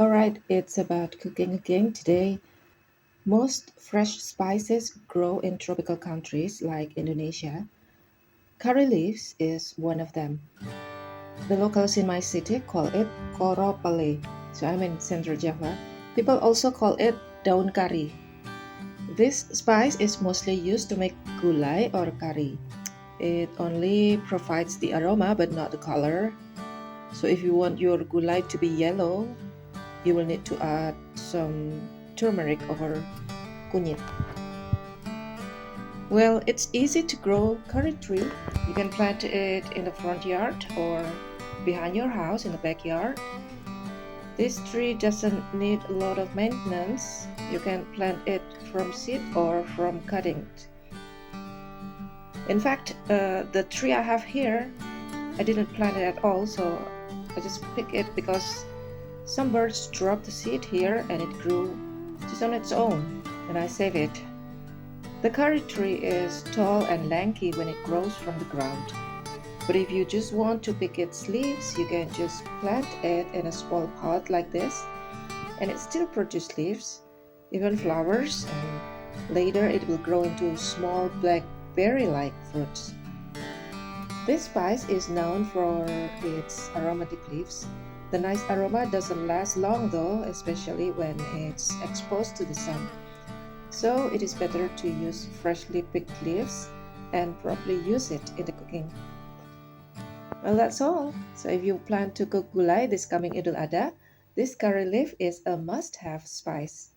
Alright, it's about cooking again today. Most fresh spices grow in tropical countries like Indonesia. Curry leaves is one of them. The locals in my city call it koropale. So I'm in Central Java. People also call it daun kari. This spice is mostly used to make gulai or curry. It only provides the aroma but not the color. So if you want your gulai to be yellow, you will need to add some turmeric or kunyit. Well, it's easy to grow curry tree. You can plant it in the front yard or behind your house in the backyard. This tree doesn't need a lot of maintenance. You can plant it from seed or from cuttings. In fact, the tree I have here, I didn't plant it at all, so I just picked it because some birds dropped the seed here and it grew just on its own, and I saved it. The curry tree is tall and lanky when it grows from the ground. But if you just want to pick its leaves, you can just plant it in a small pot like this, and it still produces leaves, even flowers, and later it will grow into small black berry-like fruits. This spice is known for its aromatic leaves. The nice aroma doesn't last long though, especially when it's exposed to the sun. So it is better to use freshly picked leaves and properly use it in the cooking. Well, that's all. So if you plan to cook gulai this coming Idul Adha, this curry leaf is a must-have spice.